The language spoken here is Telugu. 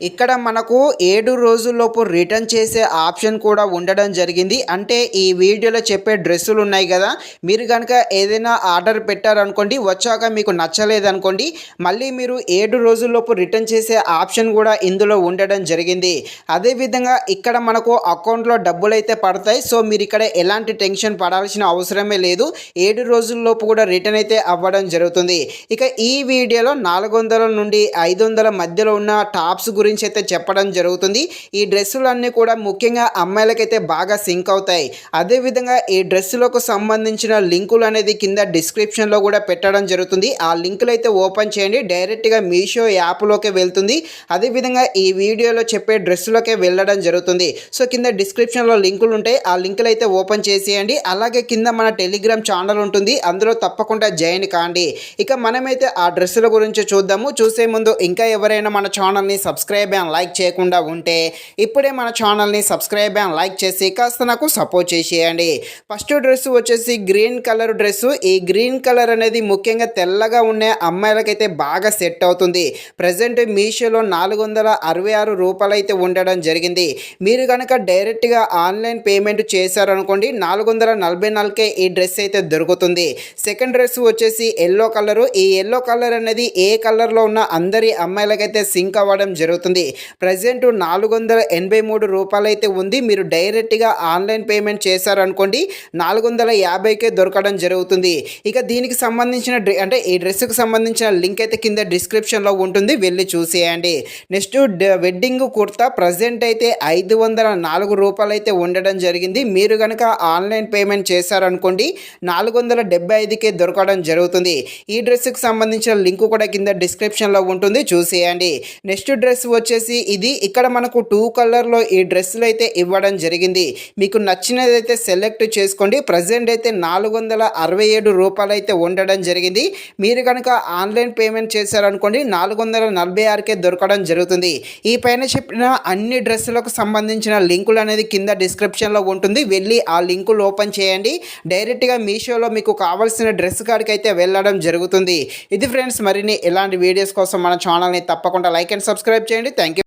ఇక్కడ మనకు 7 రోజుల్లోపు రిటర్న్ చేసే ఆప్షన్ కూడా ఉండడం జరిగింది. అంటే ఈ వీడియోలో చెప్పే డ్రెస్సులు ఉన్నాయి కదా, మీరు కనుక ఏదైనా ఆర్డర్ పెట్టారనుకోండి, వచ్చాక మీకు నచ్చలేదనుకోండి, మళ్ళీ మీరు 7 రోజుల్లోపు రిటర్న్ చేసే ఆప్షన్ కూడా ఇందులో ఉండడం జరిగింది. అదేవిధంగా ఇక్కడ మనకు అకౌంట్లో డబ్బులు అయితే పడతాయి. సో మీరు ఇక్కడ ఎలాంటి టెన్షన్ పడాల్సిన అవసరమే లేదు. 7 రోజుల్లోపు కూడా రిటర్న్ అయితే అవ్వడం జరుగుతుంది. ఇక ఈ వీడియోలో 400 నుండి 500 మధ్యలో ఉన్న టాప్స్ గురించి అయితే చెప్పడం జరుగుతుంది. ఈ డ్రెస్సులన్నీ కూడా ముఖ్యంగా అమ్మాయిలకైతే బాగా సింక్ అవుతాయి. అదేవిధంగా ఈ డ్రెస్సులకు సంబంధించిన లింకులు అనేది కింద డిస్క్రిప్షన్లో కూడా పెట్టడం జరుగుతుంది. ఆ లింకులు అయితే ఓపెన్ చేయండి, డైరెక్ట్గా మీషో యాప్లోకి వెళ్తుంది. అదేవిధంగా ఈ వీడియోలో చెప్పే డ్రెస్సులకే వెళ్ళడం జరుగుతుంది. సో కింద డిస్క్రిప్షన్లో లింకులు ఉంటాయి, ఆ లింకులు అయితే ఓపెన్ చేసేయండి. అలాగే కింద మన టెలిగ్రామ్ ఛానల్ ఉంటుంది, అందులో తప్పకుండా జాయిన్ కాండి. ఇక మనమైతే ఆ డ్రెస్సుల గురించి చూద్దాము. చూసే ముందు ఇంకా ఎవరైనా మన ఛానల్ని సబ్స్క్రైబ్ అండ్ లైక్ చేయకుండా ఉంటే ఇప్పుడే మన ఛానల్ని సబ్స్క్రైబ్ అండ్ లైక్ చేసి కాస్త నాకు సపోర్ట్ చేసేయండి. ఫస్ట్ డ్రెస్ వచ్చేసి గ్రీన్ కలర్ డ్రెస్సు. ఈ గ్రీన్ కలర్ అనేది ముఖ్యంగా తెల్లగా ఉండే అమ్మాయిలకైతే బాగా సెట్ అవుతుంది. ప్రజెంట్ మీషోలో 466 రూపాయలు అయితే ఉండడం జరిగింది. మీరు కనుక డైరెక్ట్గా ఆన్లైన్ పేమెంట్ చేశారనుకోండి, 444కే ఈ డ్రెస్ అయితే దొరుకుతుంది. సెకండ్ డ్రెస్ వచ్చేసి ఎల్లో కలరు. ఈ ఎల్లో కలర్ అనేది ఏ కలర్లో ఉన్న అందరి అమ్మాయిలకైతే సింక్ అవ్వడం జరుగుతుంది. ప్రజెంట్ 483 రూపాయలు అయితే ఉంది. మీరు డైరెక్ట్గా ఆన్లైన్ పేమెంట్ చేశారనుకోండి, 450కే దొరకడం జరుగుతుంది. ఇక దీనికి సంబంధించిన అంటే ఈ డ్రెస్కి సంబంధించిన లింక్ అయితే కింద డిస్క్రిప్షన్లో ఉంటుంది, వెళ్ళి చూసేయండి. నెక్స్ట్ వెడ్డింగ్ కుర్తా ప్రజెంట్ అయితే 504 రూపాయలు అయితే ఉండడం జరిగింది. మీరు కనుక ఆన్లైన్ పేమెంట్ చేశారనుకోండి, 475కే దొరకడం జరుగుతుంది. ఈ డ్రెస్కి సంబంధించిన లింక్ కూడా కింద డిస్క్రిప్షన్లో ఉంటుంది, చూసేయండి. నెక్స్ట్ డ్రెస్ వచ్చేసి ఇది. ఇక్కడ మనకు 2 కలర్లో ఈ డ్రెస్సులు అయితే ఇవ్వడం జరిగింది. మీకు నచ్చినది అయితే సెలెక్ట్ చేసుకోండి. ప్రజెంట్ అయితే 467 రూపాయలు అయితే ఉండడం జరిగింది. మీరు కనుక ఆన్లైన్ పేమెంట్ చేశారనుకోండి, 446కే దొరకడం జరుగుతుంది. ఈ పైన చెప్పిన అన్ని డ్రెస్సులకు సంబంధించిన లింకులు అనేది కింద డిస్క్రిప్షన్లో ఉంటుంది, వెళ్ళి ఆ లింకులు ఓపెన్ చేయండి. డైరెక్ట్గా మీషోలో మీకు కావాల్సిన డ్రెస్ కాడికి అయితే వెళ్ళడం జరుగుతుంది. ఇది ఫ్రెండ్స్, మరిన్ని ఇలాంటి వీడియోస్ కోసం మన ఛానల్ని తప్పకుండా లైక్ అండ్ సబ్స్క్రైబ్ చేయండి. Thank you.